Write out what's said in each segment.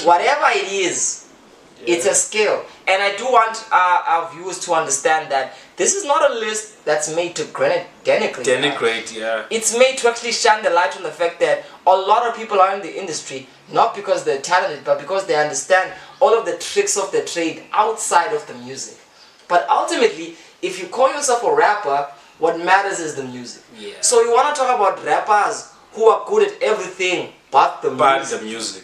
whatever it is, it's a skill. And I do want our viewers to understand that this is not a list that's made to denigrate. Yeah. It's made to actually shine the light on the fact that a lot of people are in the industry, not because they're talented, but because they understand all of the tricks of the trade outside of the music. But ultimately, if you call yourself a rapper, what matters is the music. Yeah. So you want to talk about rappers who are good at everything but the music.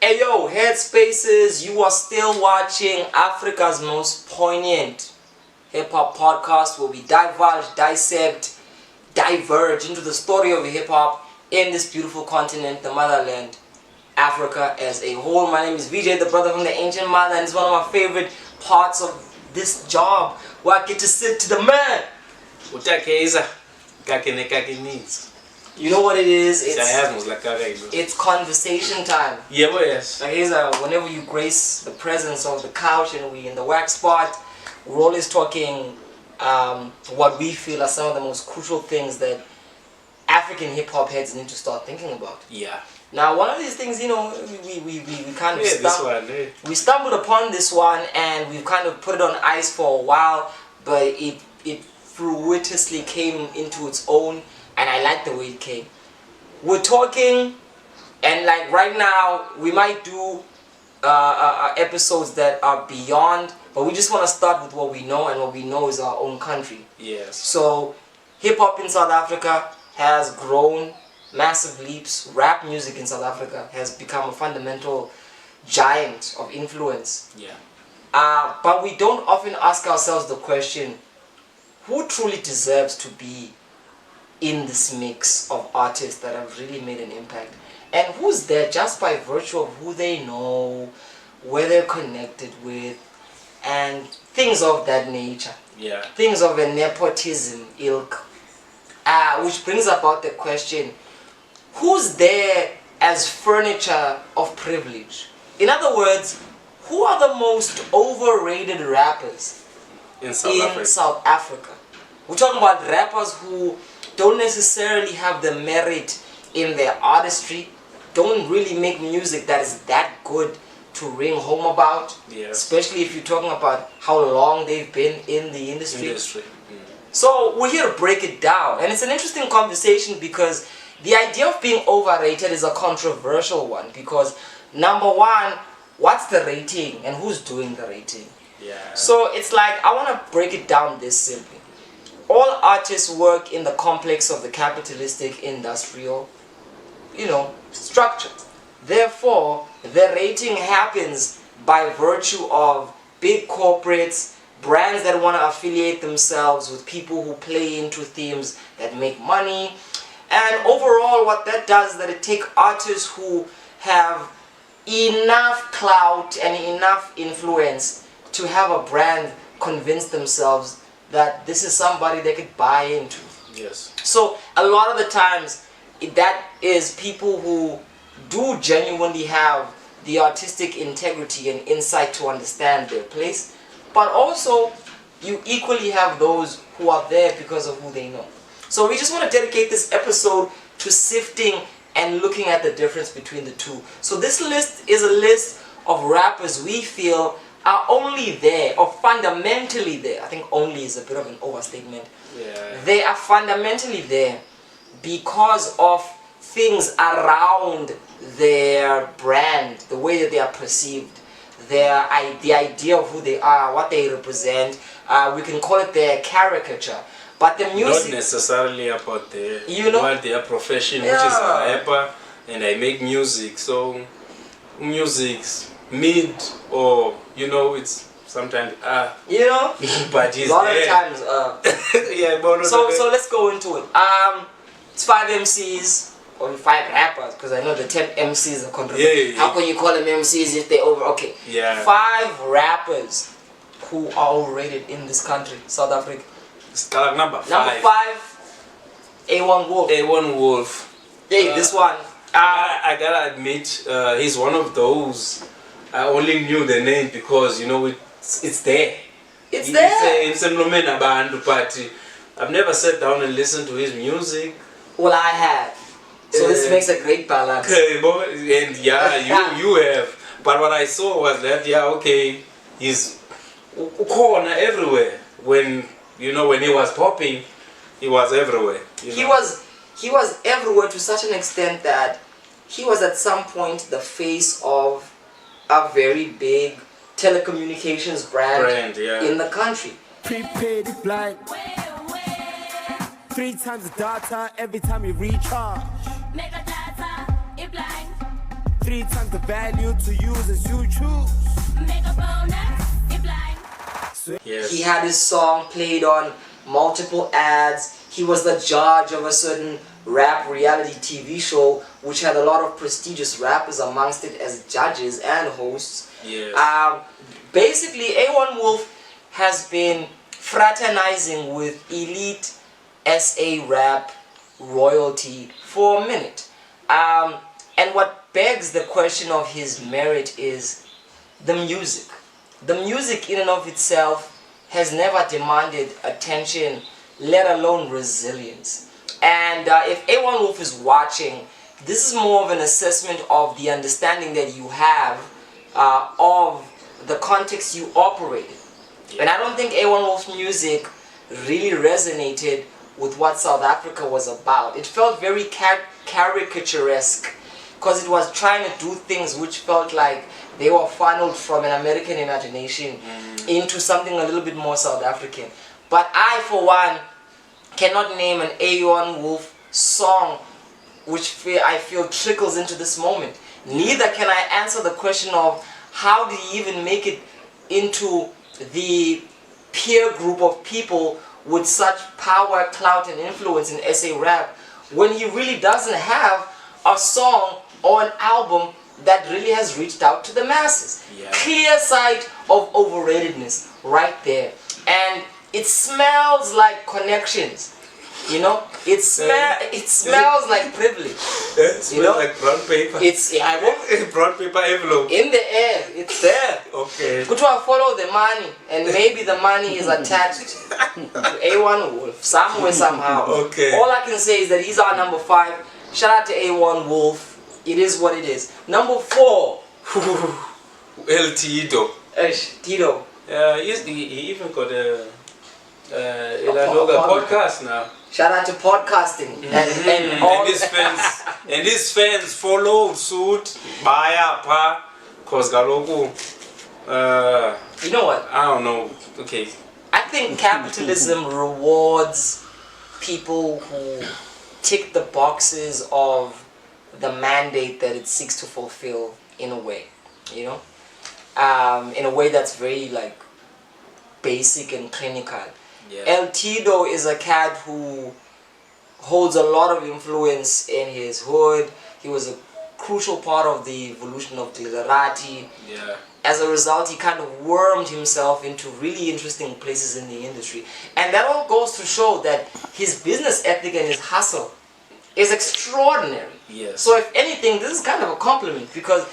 Hey yo, Headspaces, you are still watching Africa's most poignant hip-hop podcast where we divulge, dissect, diverge into the story of hip-hop in this beautiful continent, the motherland, Africa as a whole. My name is VJ, the brother from the ancient mother, and it's one of my favorite parts of this job where I get to sit to the man. You know what it is? It's conversation time. Yeah, yes. Like whenever you grace the presence of the couch and we in the wax spot, we're always talking what we feel are some of the most crucial things that African hip hop heads need to start thinking about. Yeah. Now, one of these things, you know, we kind of we stumbled upon this one and we've kind of put it on ice for a while, but it fruitously came into its own. And I like the way it came. We're talking, and like right now, we might do episodes that are beyond, but we just want to start with what we know, and what we know is our own country. Yes. So, hip hop in South Africa has grown massive leaps. Rap music in South Africa has become a fundamental giant of influence. Yeah. But we don't often ask ourselves the question, who truly deserves to be in this mix of artists that have really made an impact, and who's there just by virtue of who they know, where they're connected with, and things of that nature. Yeah. Things of a nepotism ilk. Which brings about the question, who's there as furniture of privilege? In other words, who are the most overrated rappers in South Africa? We're talking about rappers who don't necessarily have the merit in their artistry, don't really make music that is that good to ring home about, especially if you're talking about how long they've been in the industry. So we're here to break it down, and it's an interesting conversation because the idea of being overrated is a controversial one because number one, what's the rating and who's doing the rating? Yeah. So it's like, I want to break it down this simply. All artists work in the complex of the capitalistic industrial, structure. Therefore, the rating happens by virtue of big corporates, brands that want to affiliate themselves with people who play into themes that make money. And overall, what that does is that it takes artists who have enough clout and enough influence to have a brand convince themselves that this is somebody they could buy into. Yes. So a lot of the times that is people who do genuinely have the artistic integrity and insight to understand their place, but also you equally have those who are there because of who they know. So we just want to dedicate this episode to sifting and looking at the difference between the two. So this list is a list of rappers we feel are only there, or fundamentally there. I think only is a bit of an overstatement. Yeah. They are fundamentally there because of things around their brand, the way that they are perceived, the idea of who they are, what they represent. We can call it their caricature. But the music... Not necessarily about their profession, which is a rapper, and I make music. So, music's mid, or, it's sometimes, but it's a lot there. of times, yeah, but so let's go into it. It's 5 MCs, or 5 rappers, because I know the 10 MCs are controversial. Yeah. How can you call them MCs if they okay. Yeah. 5 rappers who are overrated in this country, South Africa. Number 5. Number 5, A1 Wolf. A1 Wolf. Hey, this one. I gotta admit, he's one of those. I only knew the name because it's there. It's there. It's a but I've never sat down and listened to his music. Well, I have. So this makes a great balance. Okay, and you have. But what I saw was that he's corner everywhere. When he was popping, he was everywhere. He was everywhere to such an extent that he was at some point the face of a very big telecommunications brand in the country. Prepaid blind. 3 times the data every time you recharge. Mega data, it blind. 3 times the value to use as you choose. Mega bonus, it blind. Yes. He had his song played on multiple ads. He was the judge of a certain rap reality TV show which had a lot of prestigious rappers amongst it as judges and hosts. Yes. Basically, A1 Wolf has been fraternizing with elite SA rap royalty for a minute. And what begs the question of his merit is the music. The music in and of itself has never demanded attention, let alone resilience. And if A1 Wolf is watching, this is more of an assessment of the understanding that you have of the context you operate in. And I don't think A1 Wolf's music really resonated with what South Africa was about. It felt very caricaturesque because it was trying to do things which felt like they were funneled from an American imagination into something a little bit more South African. But I, for one, cannot name an A1 Wolf song which I feel trickles into this moment. Neither can I answer the question of how did he even make it into the peer group of people with such power, clout, and influence in SA rap when he really doesn't have a song or an album that really has reached out to the masses. Yeah. Clear sight of overratedness right there. And it smells like connections. It smells like privilege. It smells like brown paper. It's brown paper envelope. in the air. It's there. Okay. Could you follow the money, and maybe the money is attached to A1 Wolf somewhere somehow. Okay. All I can say is that he's our number 5. Shout out to A1 Wolf. It is what it is. Number 4. El Tito. Tito. He even got a podcast now. Shout out to podcasting and all and his fans follow suit baya pa cause galoku you know what? I don't know. Okay. I think capitalism rewards people who tick the boxes of the mandate that it seeks to fulfill in a way, in a way that's very basic and clinical. Yeah. El Tito is a cat who holds a lot of influence in his hood. He was a crucial part of the evolution of Glitterati. Yeah. As a result, he kind of wormed himself into really interesting places in the industry. And that all goes to show that his business ethic and his hustle is extraordinary. Yes. So if anything, this is kind of a compliment because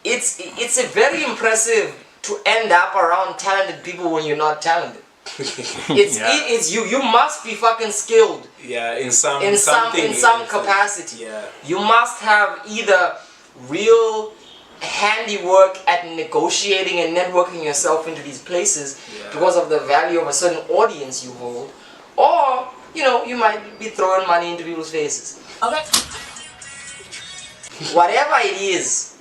it's a very impressive to end up around talented people when you're not talented. You must be fucking skilled. Yeah, in some capacity. Yeah. You must have either real handiwork at negotiating and networking yourself into these places because of the value of a certain audience you hold, or you might be throwing money into people's faces. Okay. Whatever it is,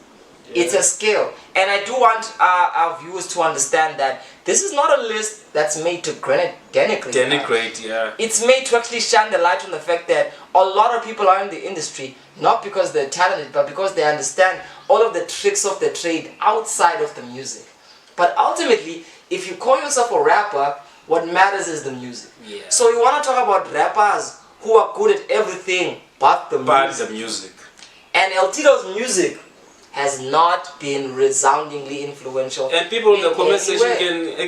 it's a skill. And I do want our viewers to understand that this is not a list that's made to denigrate. Yeah. It's made to actually shine the light on the fact that a lot of people are in the industry, not because they're talented, but because they understand all of the tricks of the trade outside of the music. But ultimately, if you call yourself a rapper, what matters is the music. Yeah. So you want to talk about rappers who are good at everything but the music. And El Tito's music has not been resoundingly influential. And people in the comment section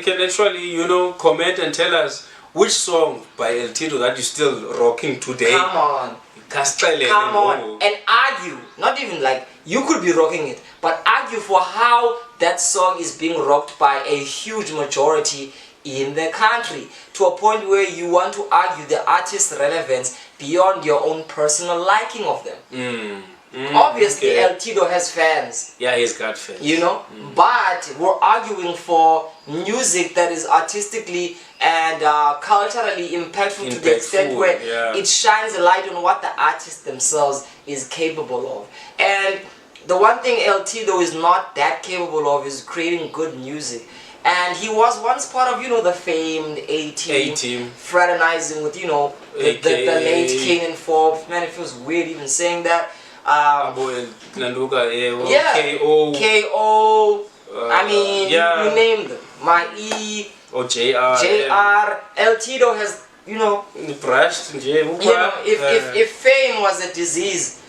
can actually, comment and tell us Which song by El Tito that you still rocking today? Come on. Come on. And argue. Not even like, you could be rocking it, but argue for how that song is being rocked by a huge majority in the country, to a point where you want to argue the artist's relevance beyond your own personal liking of them. Obviously, okay. El Tito has fans. Yeah, he's got fans. You know, but we're arguing for music that is artistically and culturally impactful to the extent where it shines a light on what the artist themselves is capable of. And the one thing El Tito is not that capable of is creating good music. And he was once part of, you know, the famed A-Team, fraternizing with, you know, the late Kanan Forbes. Man, it feels weird even saying that. K.O. I mean, you name them. My E. Or JR. El Tito has, you know, if fame was a disease,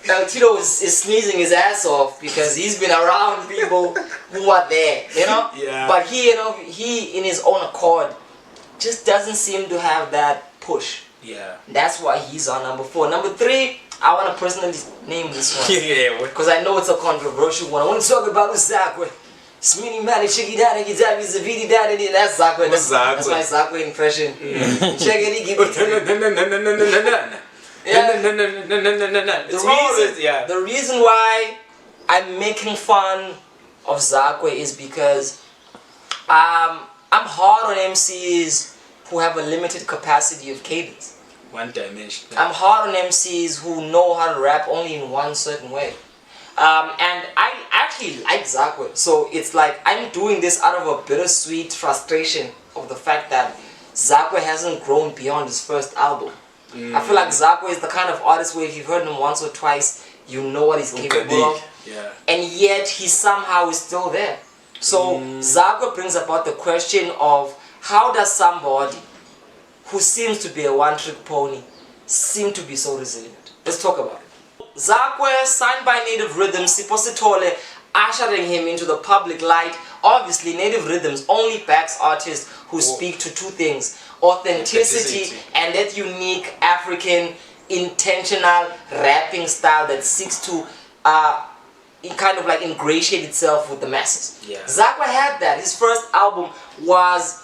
El Tito is sneezing his ass off because he's been around people who are there, you know? Yeah. But he, you know, he in his own accord just doesn't seem to have that push. Yeah. That's why he's on number 4. Number 3, I want to personally name this one. Yeah. Because I know it's a controversial one. I want to talk about Zakwe. Smini mani chiki dada gizabi zavidi dada. That's Zakwe. That's my Zakwe impression. Check it, give it. The reason why I'm making fun of Zakwe is because I'm hard on MCs who have a limited capacity of cadence. One dimension. I'm hard on MCs who know how to rap only in one certain way. And I actually like Zakwe. So it's like I'm doing this out of a bittersweet frustration of the fact that Zakwe hasn't grown beyond his first album. I feel like Zakwe is the kind of artist where if you've heard him once or twice, you know what he's capable of. Yeah. And yet he somehow is still there. So Zakwe brings about the question of how does somebody who seems to be a one-trick pony seem to be so resilient? Let's talk about it. Zakwe, signed by Native Rhythms, Sipositole, ushering him into the public light. Obviously, Native Rhythms only backs artists who speak to two things: authenticity and that unique African intentional rapping style that seeks to kind of like ingratiate itself with the masses. Yeah. Zakwe had that. His first album was,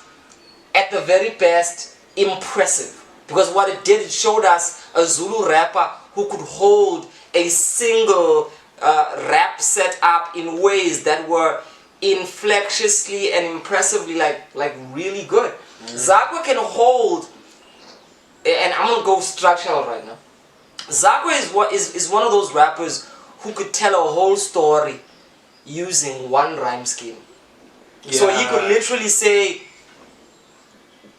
at the very best, impressive. Because what it did, it showed us a Zulu rapper who could hold a single rap set up in ways that were inflectiously and impressively like really good. Zakwe can hold, and I'm gonna go structural right now. Zakwe is one of those rappers who could tell a whole story using one rhyme scheme. So he could literally say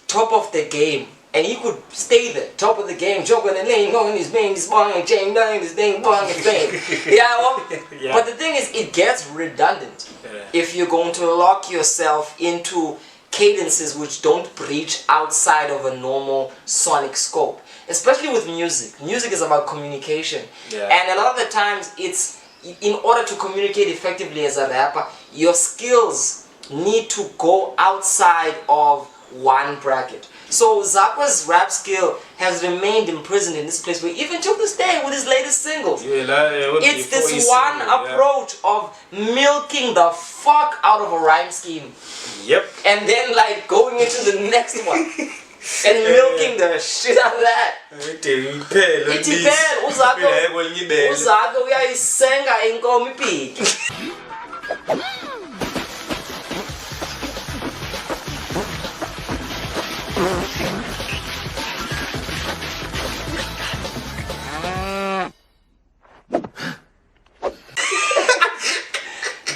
top of the game, and he could stay there, top of the game, joking the lane, going his bang, his bang, and chain down, his dang bang, his bang. But the thing is, it gets redundant if you're going to lock yourself into cadences which don't breach outside of a normal sonic scope. Especially with music. Music is about communication. And a lot of the times, it's in order to communicate effectively as a rapper, your skills need to go outside of one bracket. So Zakwe's rap skill has remained imprisoned in this place where even till this day with his latest singles, it's this one approach of milking the fuck out of a rhyme scheme. And then like going into the next one. And milking the shit out of that. Uzakwe uyayisenga inkomo ipiki.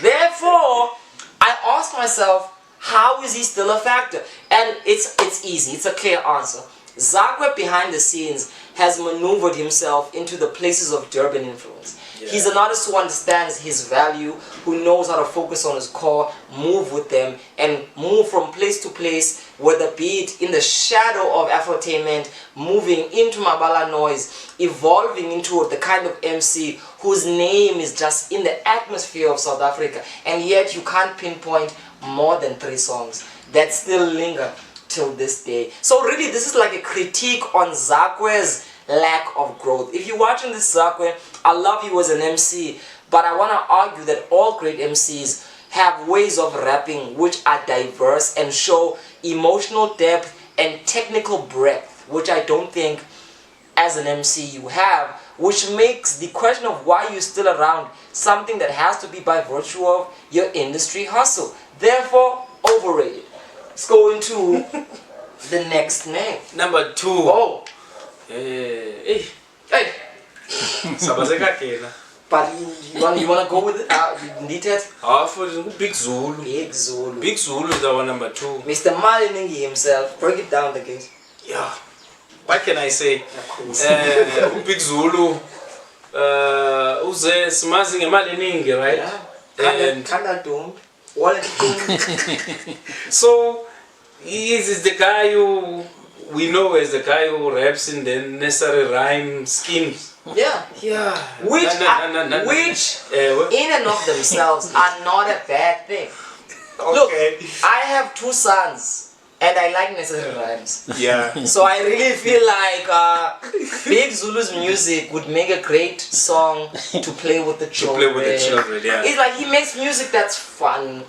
Therefore, I asked myself, how is he still a factor? And it's easy, it's a clear answer. Zakwe behind the scenes has maneuvered himself into the places of Durban influence. He's an artist who understands his value, who knows how to focus on his core, move with them, and move from place to place, whether be it in the shadow of Afrotainment, moving into Mabala noise, evolving into the kind of MC whose name is just in the atmosphere of South Africa, and yet you can't pinpoint more than 3 songs that still linger till this day. So really, this is like a critique on Zakwe's lack of growth. If you're watching this, Zakwe, I love you as an MC, but I want to argue that all great MCs have ways of rapping which are diverse and show emotional depth and technical breadth, which I don't think as an MC you have, which makes the question of why you're still around something that has to be by virtue of your industry hustle. Therefore, overrated. Let's go into the next name. Number 2. Oh. Hey. Hey. Sabazeka kena. But you wanna go with it? Detailed? For Big Zulu. Big Zulu. Big Zulu is our number 2. Mr. Maliningi himself. Break it down, the case. Yeah. What can I say? Big Zulu. Uze simazi ngemali eningi, right? Yeah. Kinda don't. Wallet don't. So he is the guy who we know as the guy who raps in the necessary rhyme schemes. Yeah. Yeah. Which in and of themselves are not a bad thing. Okay. Look, I have 2 sons and I like necessary rhymes. Yeah. So I really feel like Big Zulu's music would make a great song to play with the children. Yeah. It's like he makes music that's fun.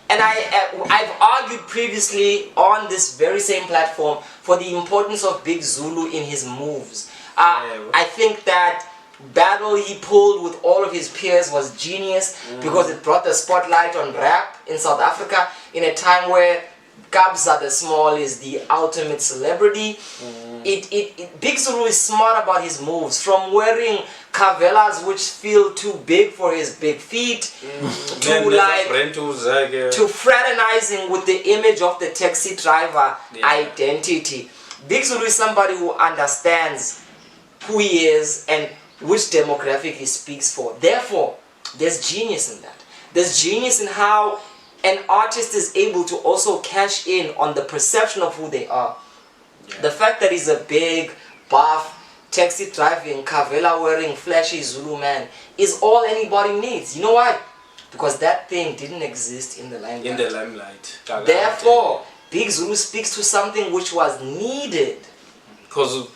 And I've argued previously on this very same platform for the importance of Big Zulu in his moves. I think that battle he pulled with all of his peers was genius because it brought the spotlight on rap in South Africa in a time where Kabza the Small is the ultimate celebrity. Big Zulu is smart about his moves, from wearing cavelas which feel too big for his big feet to fraternizing with the image of the taxi driver identity. Big Zulu is somebody who understands who he is and which demographic he speaks for. Therefore, there's genius in that. There's genius in how an artist is able to also cash in on the perception of who they are. Yeah. The fact that he's a big, buff, taxi driving, Kavela wearing, flashy Zulu man is all anybody needs. You know why? Because that thing didn't exist in the limelight. Therefore, Big Zulu speaks to something which was needed. Because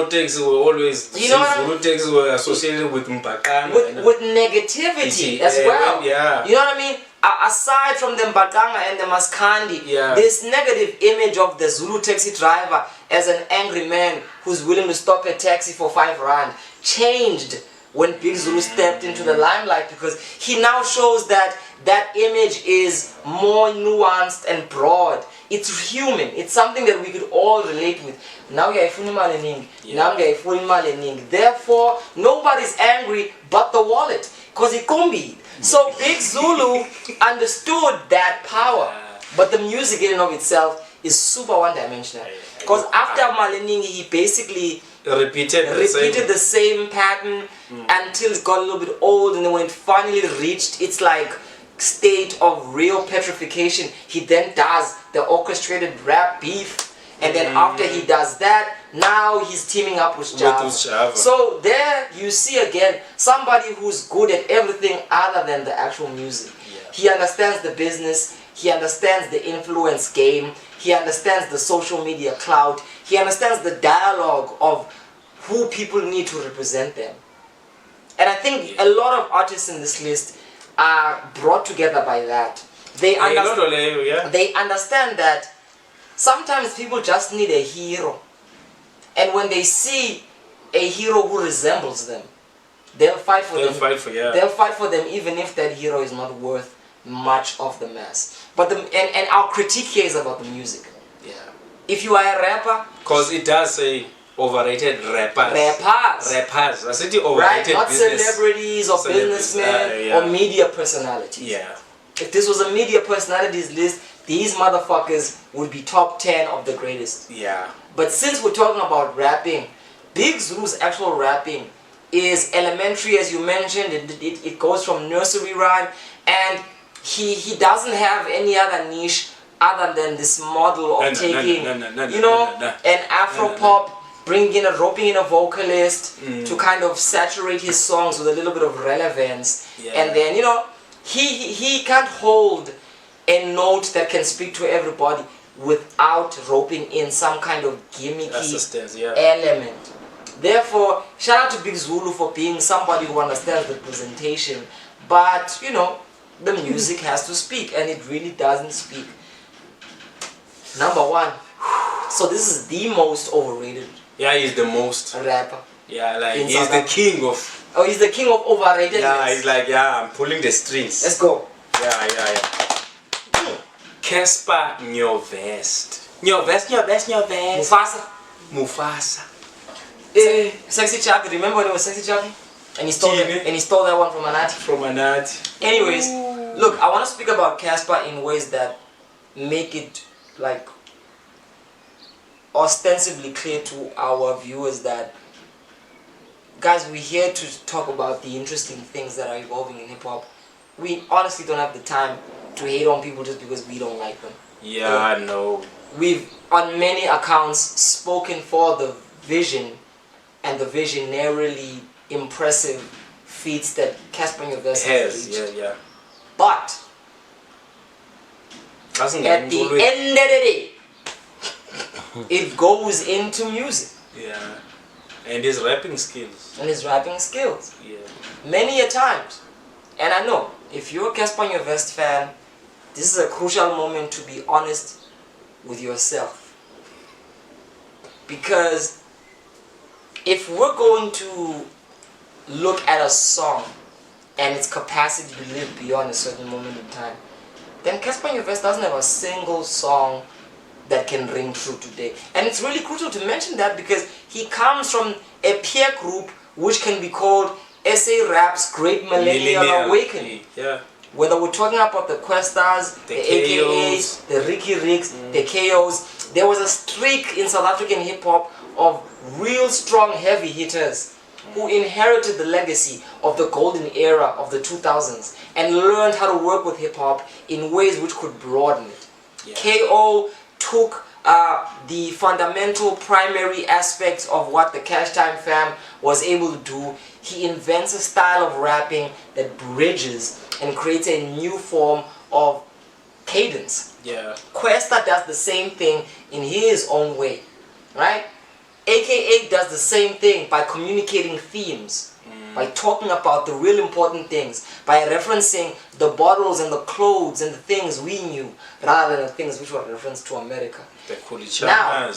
things were always, Zulu things were associated with Mbaqanga. With negativity as well. Yeah. You know what I mean? Aside from the Mbaqanga and the Maskandi, this negative image of the Zulu taxi driver as an angry man who's willing to stop a taxi for 5 rand changed when Big Zulu stepped into the limelight, because he now shows that that image is more nuanced and broad. It's human. It's something that we could all relate with. Now you're Therefore, nobody's angry but the wallet, because it can't be. So Big Zulu understood that power, but the music in and of itself is super one-dimensional. Because after Maleningi, he basically repeated the same pattern until it got a little bit old, and then when it finally reached its like state of real petrification, he then does the orchestrated rap beef, and then after he does that, now he's teaming up with Java. So there you see again somebody who's good at everything other than the actual music. He understands the business, he understands the influence game, he understands the social media clout, he understands the dialogue of who people need to represent them. And I think a lot of artists in this list are brought together by that. They understand that sometimes people just need a hero. And when they see a hero who resembles them, they'll fight for them. They'll fight for them even if that hero is not worth much of the mass. But and our critique here is about the music. Yeah. If you are a rapper, because it does say overrated rappers. I said the overrated, right? Not celebrities or businessmen or media personalities. Yeah. If this was a media personalities list, these motherfuckers would be top 10 of the greatest. Yeah. But since we're talking about rapping, Big Zulu's actual rapping is elementary, as you mentioned. It goes from nursery rhyme, and he doesn't have any other niche other than this model of taking, an Afro pop, roping in a vocalist to kind of saturate his songs with a little bit of relevance, and then he can't hold a note that can speak to everybody. without roping in some kind of gimmicky assistance, yeah. element. Therefore, shout out to Big Zulu for being somebody who understands the presentation, but you know, the music has to speak, and it really doesn't speak. Number one. So this is the most overrated. Yeah, he's the most rapper. Yeah, like in he's South the Africa. king of. Oh, he's the king of overrated. Yeah, he's like, yeah, I'm pulling the strings. Let's go. Yeah. Cassper Theory. Mufasa. Sexy Chucky. Remember when it was Sexy Chucky? And he stole that one from Anati. Anyways, look, I want to speak about Cassper in ways that make it like ostensibly clear to our viewers that, guys, we're here to talk about the interesting things that are evolving in hip-hop. We honestly don't have the time to hate on people just because we don't like them. Yeah, I know. We've, on many accounts, spoken for the vision and the visionarily impressive feats that Cassper Theory has reached. Yeah. But at the end of the day, it goes into music. Yeah. And his rapping skills. Yeah. Many a times. And I know, if you're a Cassper Theory fan, this is a crucial moment to be honest with yourself. Because if we're going to look at a song and its capacity to live beyond a certain moment in time, then Cassper Theory doesn't have a single song that can ring true today. And it's really crucial to mention that because he comes from a peer group which can be called SA Rap's Great Millennial Awakening. Yeah. Whether we're talking about the Questas, the AKAs, the Ricky Ricks, the KOs, there was a streak in South African hip-hop of real strong heavy hitters who inherited the legacy of the golden era of the 2000s and learned how to work with hip-hop in ways which could broaden it. Yeah. KO took the fundamental primary aspects of what the Cash Time fam was able to do. He invents a style of rapping that bridges and creates a new form of cadence. Yeah. Questa does the same thing in his own way, right? AKA does the same thing by communicating themes, by talking about the real important things, by referencing the bottles and the clothes and the things we knew, rather than the things which were referenced to America. The Kulichanas. Now,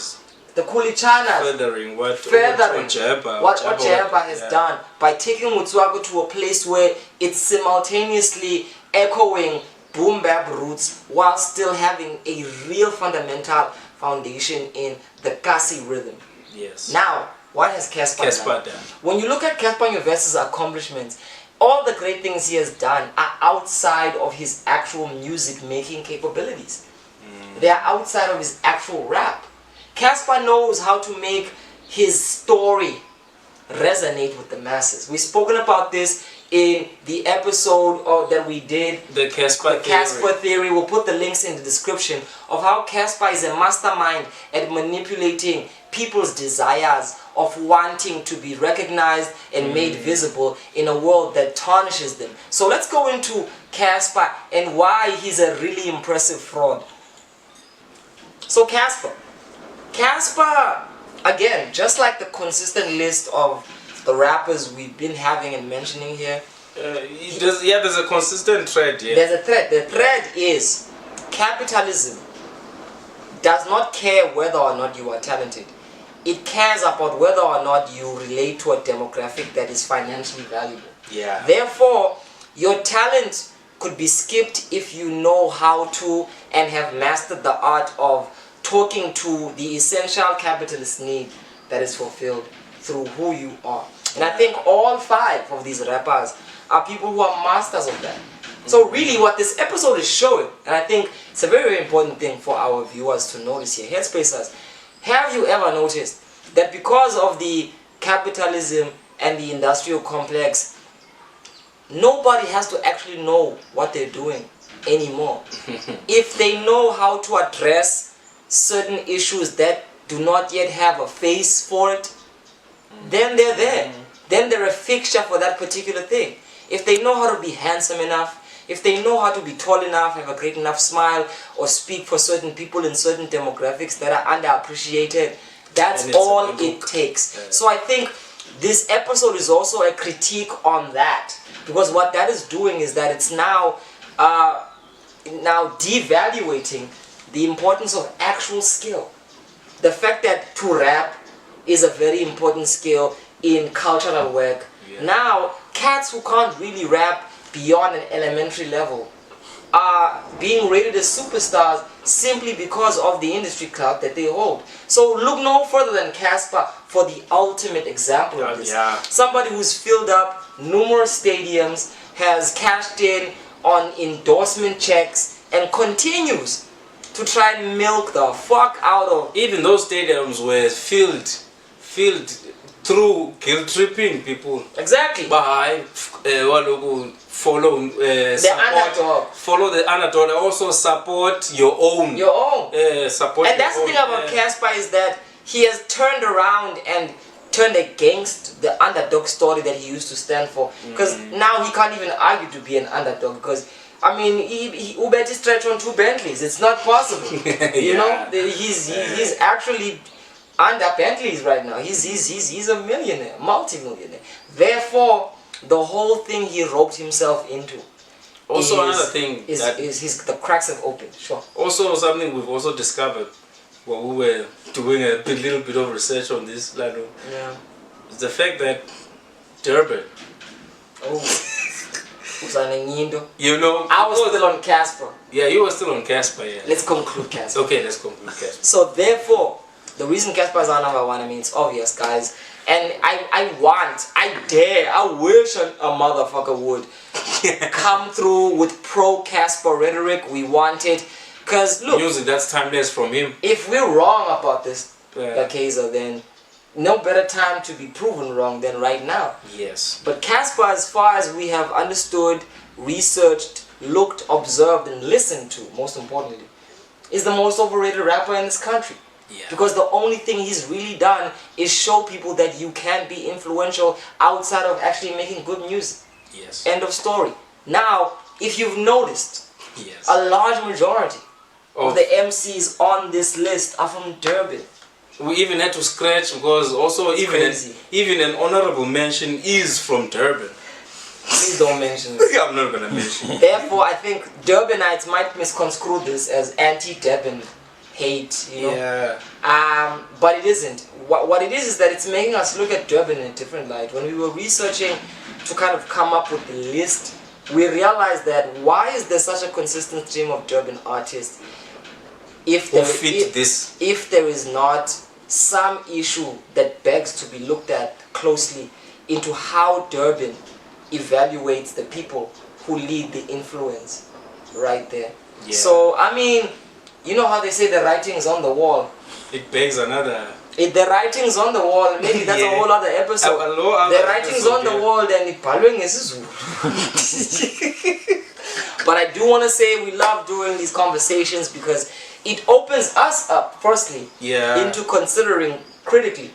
the Kulichanas furthering what Ojeba has done by taking Mutswago to a place where it's simultaneously echoing boom bap roots while still having a real fundamental foundation in the Kasi rhythm. Yes. Now, what has Cassper done? When you look at Cassper Theory's accomplishments, all the great things he has done are outside of his actual music making capabilities. They are outside of his actual rap. Cassper knows how to make his story resonate with the masses. We've spoken about this in the episode that we did, the Cassper Theory. We'll put the links in the description of how Cassper is a mastermind at manipulating people's desires of wanting to be recognized and made visible in a world that tarnishes them. So let's go into Cassper and why he's a really impressive fraud. So Cassper, again, just like the consistent list of the rappers we've been having and mentioning here, there's a consistent thread here. There's a thread. The thread is capitalism does not care whether or not you are talented. It cares about whether or not you relate to a demographic that is financially valuable. Yeah. Therefore, your talent could be skipped if you know how to and have mastered the art of talking to the essential capitalist need that is fulfilled through who you are. And I think all 5 of these rappers are people who are masters of that. So really what this episode is showing, and I think it's a very, very important thing for our viewers to notice here, Headspacers, have you ever noticed that because of the capitalism and the industrial complex, nobody has to actually know what they're doing anymore? If they know how to address certain issues that do not yet have a face for it, then they're there. Then they're a fixture for that particular thing. If they know how to be handsome enough, if they know how to be tall enough, have a great enough smile, or speak for certain people in certain demographics that are underappreciated, that's all it takes. So I think this episode is also a critique on that, because what that is doing is that it's now devaluating the importance of actual skill. The fact that to rap is a very important skill in cultural work. Yeah. Now, cats who can't really rap beyond an elementary level are being rated as superstars simply because of the industry clout that they hold. So look no further than Cassper for the ultimate example of this. Yeah. Somebody who's filled up numerous stadiums, has cashed in on endorsement checks, and continues to try and milk the fuck out of... Even those stadiums were filled through guilt-tripping people. Exactly. By follow the underdog. Follow the underdog. Also support your own. Your own. Support. And that's the thing about Cassper is that he has turned around and turned against the underdog story that he used to stand for. Because now he can't even argue to be an underdog. Because I mean, he Ubeti stretch on 2 Bentleys. It's not possible. You know, he's actually under Bentleys right now. He's a millionaire, multi-millionaire. Therefore, the whole thing he roped himself into. Also, another thing is the cracks have opened. Sure. Also, something we've also discovered when we were doing a little bit of research on this, Lado. Yeah. Is the fact that Durban. Oh. You know, I was still on Cassper. Yeah, you were still on Cassper, yeah. Let's conclude Cassper. Okay, let's conclude Cassper. So therefore, the reason Cassper is our #1, I mean, it's obvious, guys. And I dare, I wish a motherfucker would come through with pro-Cassper rhetoric. We want it. Because, look... Music, that's timeless from him. If we're wrong about this, Kaiser, then no better time to be proven wrong than right now. Yes. But Cassper, as far as we have understood, researched, looked, observed, and listened to, most importantly, is the most overrated rapper in this country. Yeah. Because the only thing he's really done is show people that you can be influential outside of actually making good music. Yes. End of story. Now, if you've noticed, a large majority of the MCs on this list are from Durban. We even had to scratch because also even an honorable mention is from Durban. Please don't mention it. I'm not gonna mention it. Therefore, I think Durbanites might misconstrue this as anti-Durban hate, you know. Yeah. But it isn't. What it is that it's making us look at Durban in a different light. When we were researching to kind of come up with the list, we realized that why is there such a consistent stream of Durban artists if there is not some issue that begs to be looked at closely into how Durban evaluates the people who lead the influence right there. Yeah. So, I mean, you know how they say the writing's on the wall. It begs another... If the writing's on the wall, maybe that's a whole other episode. The writing's on the wall, then it's following is. But I do want to say we love doing these conversations because it opens us up, firstly, into considering critically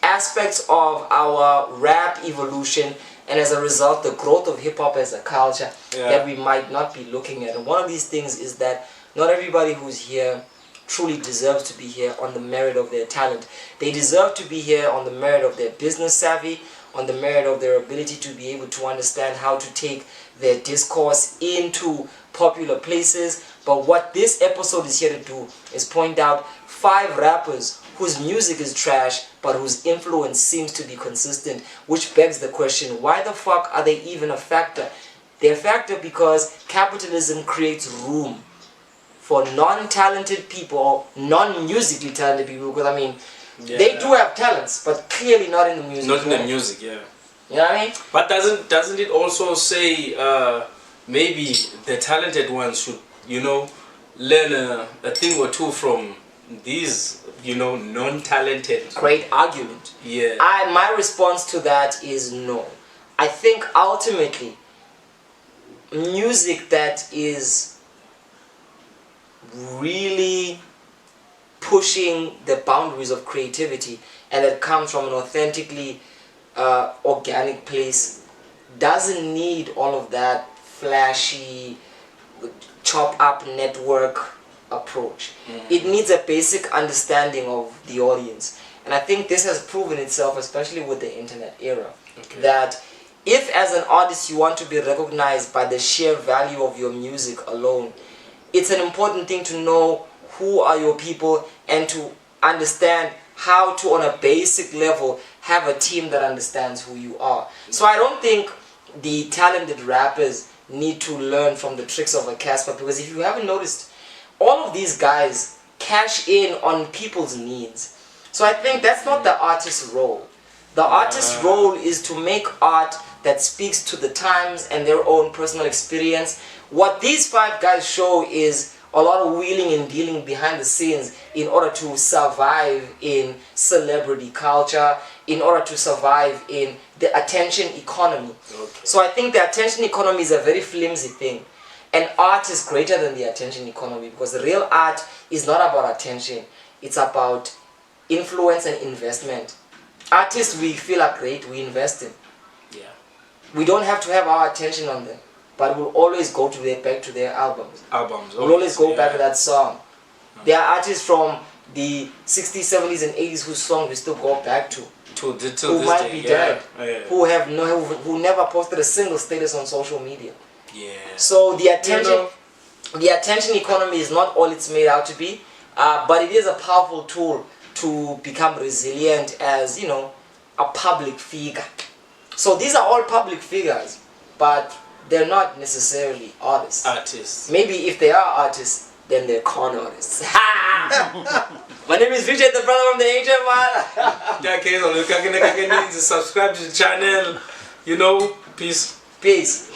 aspects of our rap evolution and as a result the growth of hip-hop as a culture that we might not be looking at. And one of these things is that not everybody who's here truly deserves to be here on the merit of their talent. They deserve to be here on the merit of their business savvy, on the merit of their ability to be able to understand how to take their discourse into popular places. But what this episode is here to do is point out 5 rappers whose music is trash but whose influence seems to be consistent, which begs the question, why the fuck are they even a factor? They're a factor because capitalism creates room for non-talented people, non-musically talented people, because I mean, they do have talents, but clearly not in the music. Not in the music, yeah. You know what I mean? But doesn't it also say maybe the talented ones should, you know, learn a thing or two from these, you know, non-talented? Great argument. Yeah. My response to that is no. I think ultimately, music that is really pushing the boundaries of creativity and that comes from an authentically organic place doesn't need all of that flashy, chop up network approach. It needs a basic understanding of the audience. And I think this has proven itself, especially with the internet era, that if as an artist you want to be recognized by the sheer value of your music alone, it's an important thing to know who are your people and to understand how to, on a basic level, have a team that understands who you are. So I don't think the talented rappers need to learn from the tricks of a Cassper, because if you haven't noticed, all of these guys cash in on people's needs. So I think that's not the artist's role. The artist's role is to make art that speaks to the times and their own personal experience. What these 5 guys show is a lot of wheeling and dealing behind the scenes in order to survive in celebrity culture, in order to survive in the attention economy. So I think the attention economy is a very flimsy thing. And art is greater than the attention economy, because the real art is not about attention. It's about influence and investment. Artists we feel are great, we invest in. Yeah. We don't have to have our attention on them, but we'll always go to back to their albums. We'll always go back to that song. There are artists from the 60s, 70s and 80s whose songs we still go back to. Who might be dead. Who never posted a single status on social media. Yeah. So the attention economy is not all it's made out to be, but it is a powerful tool to become resilient as, a public figure. So these are all public figures, but they're not necessarily artists. Maybe if they are artists, then they're con artists. My name is Vijay, the brother from the ancient man. Subscribe to the channel. Peace. Peace.